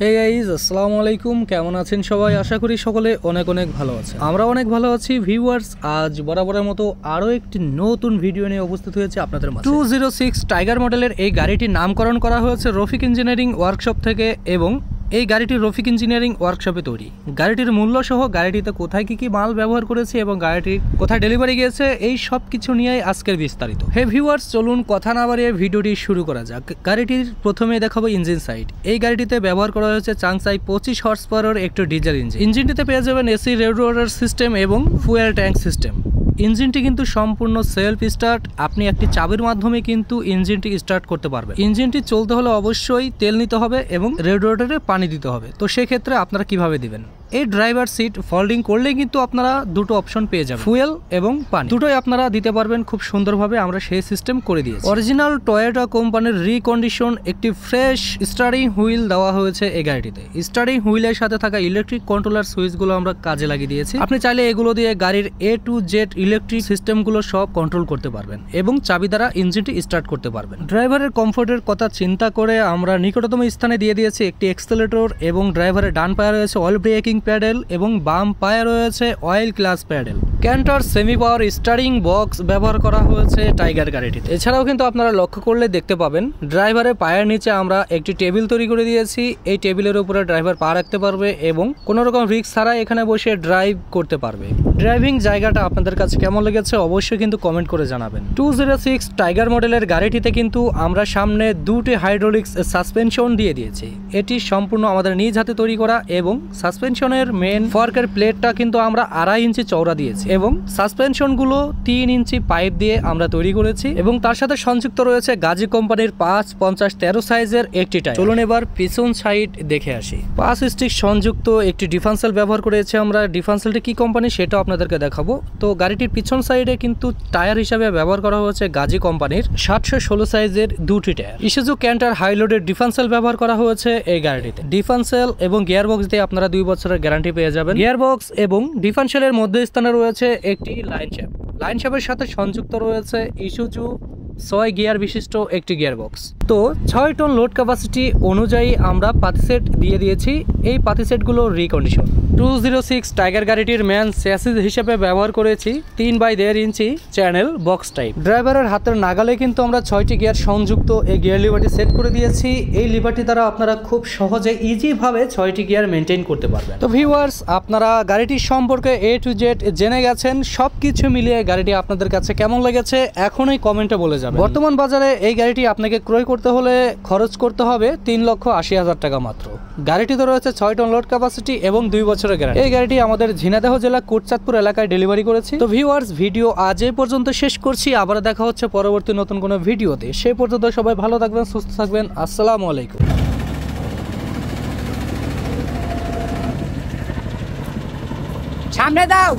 Hey guys, আসসালামু আলাইকুম। কেমন আছেন সবাই? আশা করি সকলে অনেক অনেক ভালো আছে। আমরা অনেক ভালো আছি ভিউয়ার্স। আজ বরাবরের মতো আরও একটি নতুন ভিডিও নিয়ে উপস্থিত হয়েছে আপনাদের মাঝে। 206 টাইগার মডেলের এই গাড়িটির নামকরণ করা হয়েছে রফিক ইঞ্জিনিয়ারিং ওয়ার্কশপ থেকে এবং এই গাড়িটি রফিক ইঞ্জিনিয়ারিং ওয়ার্কশপে তৈরি। গাড়িটির মূল্য সহ গাড়িটিতে কোথায় কি মাল ব্যবহার করেছে এবং গাড়িটি কোথায় ডেলিভারি গিয়েছে এই সব কিছু নিয়েই আজকের বিস্তারিত। হে ভিউয়ার্স, চলুন কথা না বাড়িয়ে ভিডিওটি শুরু করা যাক। গাড়িটির প্রথমে দেখাবো ইঞ্জিন সাইড। এই গাড়িটিতে ব্যবহার করা হয়েছে চাংসাই 25 হর্স পাওয়ারের একটি ডিজেল ইঞ্জিন। ইঞ্জিনটিতে পেয়ে যাবেন এসি রেডিয়েটর সিস্টেম এবং ফুয়েল ট্যাঙ্ক সিস্টেম। ইঞ্জিনটি কিন্তু সম্পূর্ণ সেলফ স্টার্ট। আপনি একটি চাবির মাধ্যমে কিন্তু ইঞ্জিনটি স্টার্ট করতে পারবেন। ইঞ্জিনটি চলতে হলে অবশ্যই তেল নিতে হবে এবং রেডিয়েটরে পানি দিতে হবে। তো সেক্ষেত্রে আপনারা কিভাবে দিবেন? এই ড্রাইভার সিট ফোল্ডিং করলে কিন্তু আপনারা দুটো অপশন পেয়ে যাবেন, ফুয়েল এবং পানি। দুটোই আপনারা দিতে পারবেন খুব সুন্দরভাবে। আমরা সেই সিস্টেম করে দিয়েছি। অরিজিনাল টয়োটা কোম্পানির রিকন্ডিশন একটি ফ্রেশ স্টারিং হুইল দেওয়া হয়েছে এই গাড়িটিতে। স্টারিং হুইলের সাথে থাকা ইলেকট্রিক কন্ট্রোলার সুইচগুলো আমরা কাজে লাগিয়ে দিয়েছি। আপনি চাইলে এগুলো দিয়ে গাড়ির A to Z ইলেকট্রিক সিস্টেমগুলো সব কন্ট্রোল করতে পারবেন এবং চাবি দ্বারা ইঞ্জিনটি স্টার্ট করতে পারবেন। ড্রাইভারের কমফোর্টের কথা চিন্তা করে আমরা নিকটতম স্থানে দিয়ে দিয়েছি একটি এক্সেলেটর এবং ড্রাইভারের ডান পায়ে রয়েছে অয়েল ব্রেকিং প্যাডেল এবং বাম পায়ে রয়েছে oil clutch pedal. Canter semi power steering box ব্যবহার করা হয়েছে টাইগার গাড়িটিতে। এছাড়াও কিন্তু আপনারা লক্ষ্য করলে দেখতে পাবেন ড্রাইভারের পায়ের নিচে আমরা একটি টেবিল তৈরি করে দিয়েছি। এই টেবিলের উপরে ড্রাইভার পা রাখতে পারবে এবং কোনো রকম রিস্ক ছাড়াই এখানে বসে ড্রাইভ করতে পারবে। ড্রাইভিং জায়গাটা আপনাদের কাছে কেমন লেগেছে অবশ্যই কিন্তু কমেন্ট করে জানাবেন। 206 টাইগার মডেলের গাড়িটিতে কিন্তু আমরা সামনে দুটি হাইড্রোলিক্স সাসপেনশন দিয়ে দিয়েছি। এটি সম্পূর্ণ আমাদের নিজ হাতে তৈরি করা এবং সাসপেনশনের মেন ফর্কের প্লেটটা কিন্তু আমরা 2.5 ইঞ্চি চওড়া দিয়েছি এবং সাসপেনশনগুলো 3 ইঞ্চি পাইপ দিয়ে আমরা তৈরি করেছি এবং তার সাথে সংযুক্ত রয়েছে গাজী কোম্পানির 550-13 সাইজের একটি টায়ার। চলুন এবার পিছন সাইড দেখে আসি। 5 স্টিক সংযুক্ত একটি ডিফারেন্সিয়াল ব্যবহার করেছি আমরা। ডিফারেন্সিয়ালটি কি কোম্পানি সেটাও আপনাদেরকে দেখাবো। তো গাড়িটির পিছন সাইডে কিন্তু টায়ার হিসাবে ব্যবহার করা হয়েছে গাজী কোম্পানির 716 সাইজের দুটি টায়ার। ইসুজু ক্যান্টার হাইলোডের ডিফারেন্সিয়াল ব্যবহার করা হয়েছে এই গাড়িটিতে। ডিফারেন্সিয়াল এবং গিয়ার বক্স দিয়ে আপনারা 2 বছরের গ্যারান্টি পেয়ে যাবেন। গিয়ার বক্স এবং ডিফারেন্সিয়ালের মধ্যস্থানে রয়েছে একটি লাইন শ্যাফট। লাইন শ্যাফটের সাথে সংযুক্ত রয়েছে ইসুজু 6 গিয়ার বিশিষ্ট একটি গিয়ার বক্স। তো 6 টন লোড ক্যাপাসিটি অনুযায়ী আমরা পাতি সেট দিয়ে দিয়েছি। এই পাতি সেটগুলো রিকন্ডিশন। 206 টাইগার গাড়িটির ম্যান চ্যাসিস হিসেবে ব্যবহার করেছি 3/1.5 ইঞ্চি চ্যানেল বক্স টাইপ। ড্রাইভারের হাতের নাগালে কিন্তু আমরা 6টি গিয়ার সংযুক্ত এই গিয়ার লিভারটি সেট করে দিয়েছি। এই লিভারটি দ্বারা আপনারা খুব সহজে ইজিভাবে 6টি গিয়ার মেনটেন করতে পারবেন। তো ভিউয়ার্স, আপনারা গাড়িটির সম্পর্কে A to Z জেনে গেছেন। সব কিছু মিলিয়ে গাড়িটি আপনাদের কাছে কেমন লেগেছে এখনই কমেন্টে বলে যাবেন। বর্তমান বাজারে এই গাড়িটি আপনাকে ক্রয় করতে হলে খরচ করতে হবে 3,80,000 টাকা মাত্র। গাড়িটিতে রয়েছে 6 টন লোড ক্যাপাসিটি এবং 2 বছরের গ্যারান্টি। এই গাড়িটি আমাদের ঝিনাইদহ জেলা কোটচাঁদপুর এলাকায় ডেলিভারি করেছি। তো ভিউয়ার্স, ভিডিও আজ এই পর্যন্ত শেষ করছি। আবার দেখা হচ্ছে পরবর্তী নতুন কোনো ভিডিওতে। সেই পর্যন্ত সবাই ভালো থাকবেন, সুস্থ থাকবেন। আসসালামু আলাইকুম। সামনে দাও।